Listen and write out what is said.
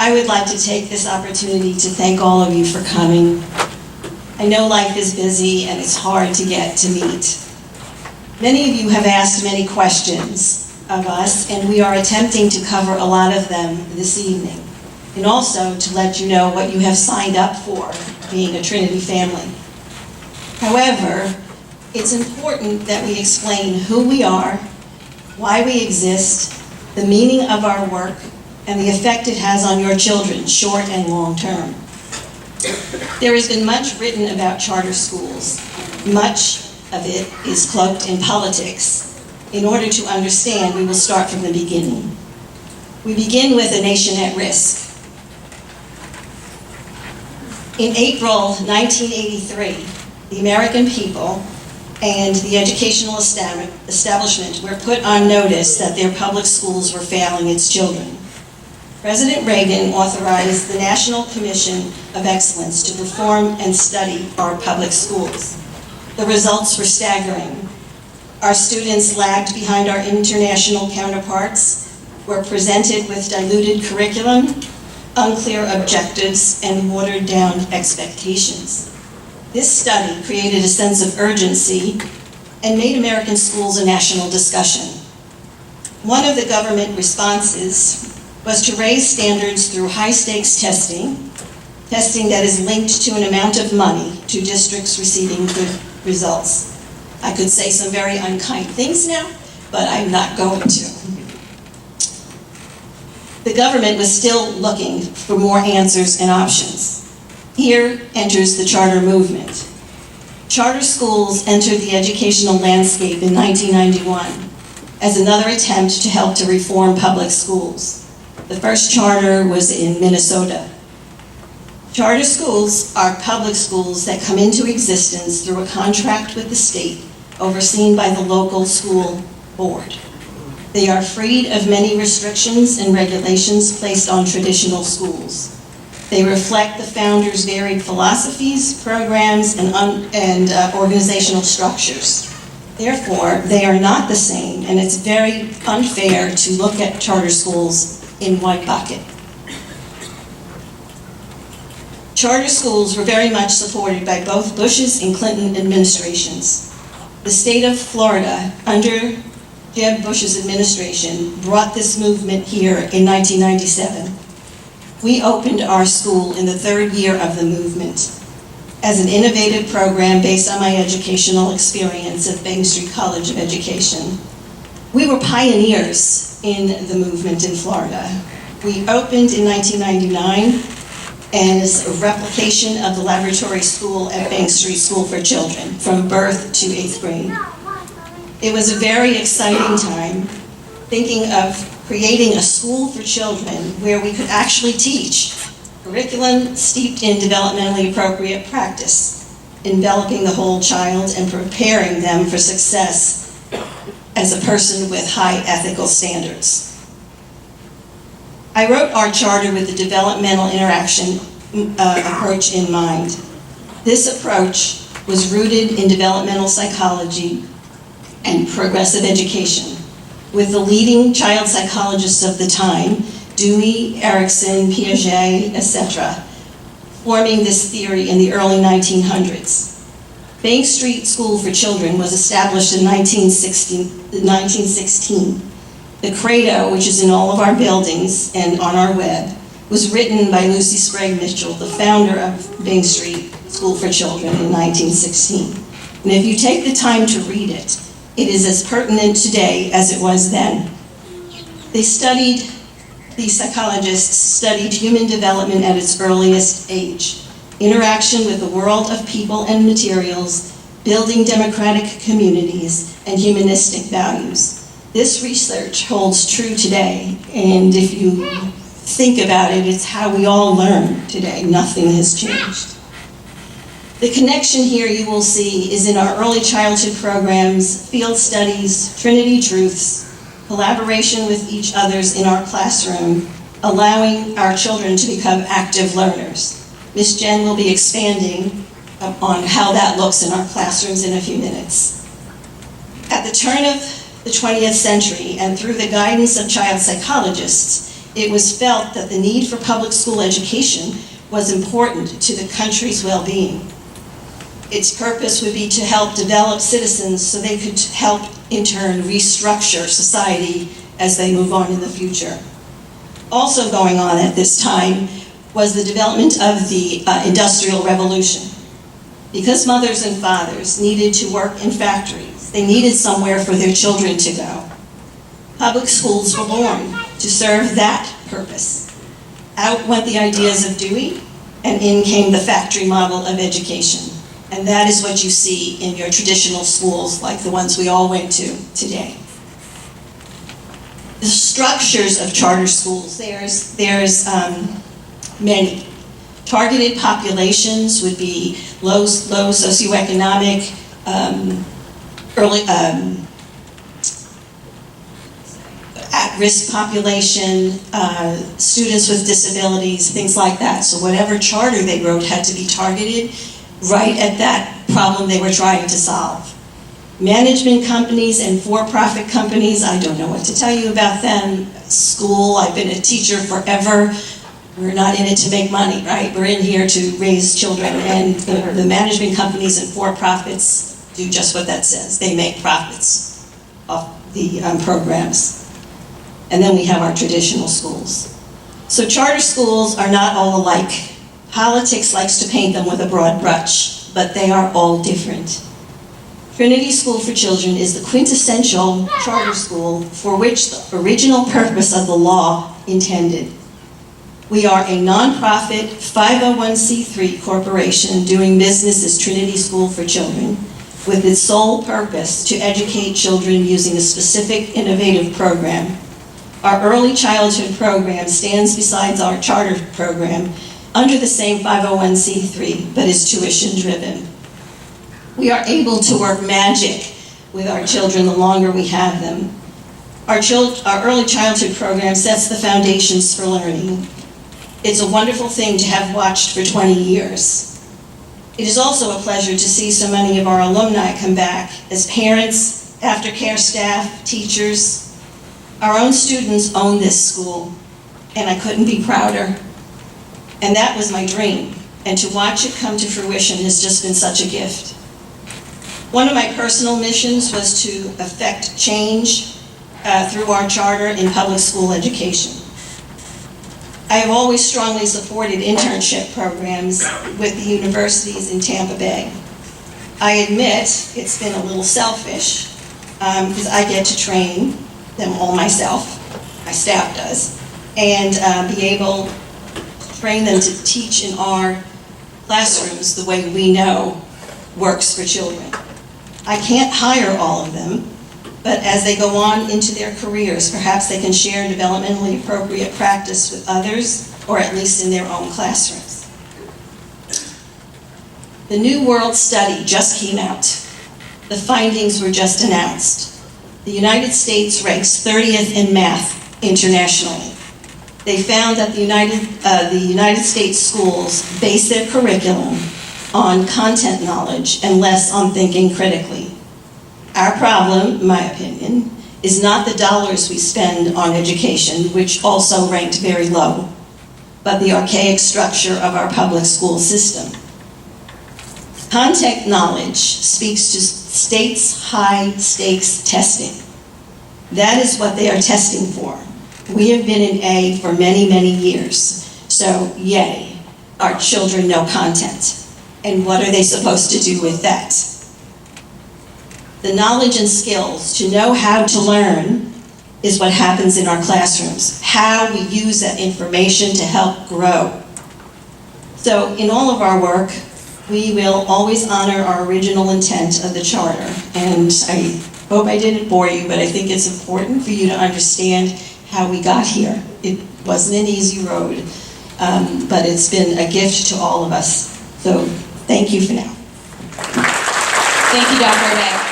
I would like to take this opportunity to thank all of you for coming. I know life is busy and it's hard to get to meet. Many of you have asked many questions of us, and we are attempting to cover a lot of them this evening, and also to let you know what you have signed up for being a Trinity family. However, it's important that we explain who we are, why we exist, the meaning of our work, and the effect it has on your children, short and long term. There has been much written about charter schools. Much of it is cloaked in politics. In order to understand, we will start from the beginning. We begin with a nation at risk. In April 1983, the American people and the educational establishment were put on notice that their public schools were failing its children. President Reagan authorized the National Commission of Excellence to perform and study our public schools. The results were staggering. Our students lagged behind our international counterparts, were presented with diluted curriculum, unclear objectives, and watered-down expectations. This study created a sense of urgency and made American schools a national discussion. One of the government responses was to raise standards through high-stakes testing that is linked to an amount of money to districts receiving good results. I could say some very unkind things now, but I'm not going to. The government was still looking for more answers and options. Here enters the charter movement. Charter schools entered the educational landscape in 1991 as another attempt to help to reform public schools. The first charter was in Minnesota. Charter schools are public schools that come into existence through a contract with the state, overseen by the local school board. They are freed of many restrictions and regulations placed on traditional schools. They reflect the founders' varied philosophies, programs, and organizational structures. Therefore, they are not the same, and it's very unfair to look at charter schools in one bucket. Charter schools were very much supported by both Bush's and Clinton administrations. The state of Florida, under Jeb Bush's administration, brought this movement here in 1997. We opened our school in the third year of the movement as an innovative program based on my educational experience at Bank Street College of Education. We were pioneers in the movement in Florida. We opened in 1999 as a replication of the laboratory school at Bank Street School for Children from birth to 8th grade. It was a very exciting time thinking of creating a school for children where we could actually teach curriculum steeped in developmentally appropriate practice, enveloping the whole child and preparing them for success as a person with high ethical standards. I wrote our charter with the developmental interaction approach in mind. This approach was rooted in developmental psychology and progressive education, with the leading child psychologists of the time, Dewey, Erickson, Piaget, etc., forming this theory in the early 1900s. Bank Street School for Children was established in 1916. The credo, which is in all of our buildings and on our web, was written by Lucy Sprague Mitchell, the founder of Bank Street School for Children in 1916. And if you take the time to read it, it is as pertinent today as it was then. These psychologists studied human development at its earliest age, interaction with the world of people and materials, building democratic communities, and humanistic values. This research holds true today, and if you think about it, it's how we all learn today. Nothing has changed. The connection here you will see is in our early childhood programs, field studies, Trinity Truths, collaboration with each others in our classroom, allowing our children to become active learners. Ms. Jen will be expanding on how that looks in our classrooms in a few minutes. At the turn of the 20th century, and through the guidance of child psychologists, It was felt that the need for public school education was important to the country's well-being. Its purpose would be to help develop citizens so they could help, in turn, restructure society as they move on in the future. Also going on at this time was the development of the Industrial Revolution. Because mothers and fathers needed to work in factories, they needed somewhere for their children to go. Public schools were born to serve that purpose. Out went the ideas of Dewey, and in came the factory model of education. And that is what you see in your traditional schools, like the ones we all went to today. The structures of charter schools, there's many. Targeted populations would be low socioeconomic, at-risk population, students with disabilities, things like that. So whatever charter they wrote had to be targeted right at that problem they were trying to solve. Management companies and for-profit companies, I don't know what to tell you about them. School, I've been a teacher forever. We're not in it to make money, right? We're in here to raise children, and the management companies and for-profits do just what that says. They make profits off the programs. And then we have our traditional schools. So charter schools are not all alike. Politics likes to paint them with a broad brush, but they are all different. Trinity School for Children is the quintessential charter school for which the original purpose of the law intended. We are a nonprofit 501c3 corporation doing business as Trinity School for Children, with its sole purpose to educate children using a specific innovative program. Our early childhood program stands beside our charter program under the same 501c3, but is tuition driven. We are able to work magic with our children the longer we have them. Our early childhood program sets the foundations for learning. It's a wonderful thing to have watched for 20 years. It is also a pleasure to see so many of our alumni come back as parents, aftercare staff, teachers. Our own students own this school, and I couldn't be prouder. And that was my dream, and to watch it come to fruition has just been such a gift. One of my personal missions was to affect change through our charter in public school education. I have always strongly supported internship programs with the universities in Tampa Bay. I admit it's been a little selfish because I get to train them all myself, my staff does, and be able to train them to teach in our classrooms the way we know works for children. I can't hire all of them, but as they go on into their careers, perhaps they can share developmentally appropriate practice with others, or at least in their own classrooms. The New World Study just came out. The findings were just announced. The United States ranks 30th in math internationally. They found that the United States schools base their curriculum on content knowledge and less on thinking critically. Our problem, in my opinion, is not the dollars we spend on education, which also ranked very low, but the archaic structure of our public school system. Content knowledge speaks to states' high-stakes testing. That is what they are testing for. We have been in A for many, many years, so yay, our children know content. And what are they supposed to do with that? The knowledge and skills to know how to learn is what happens in our classrooms, how we use that information to help grow. So in all of our work, we will always honor our original intent of the charter. And I hope I didn't bore you, but I think it's important for you to understand how we got here. It wasn't an easy road, but it's been a gift to all of us. So thank you for now. Thank you, Dr. O'Day.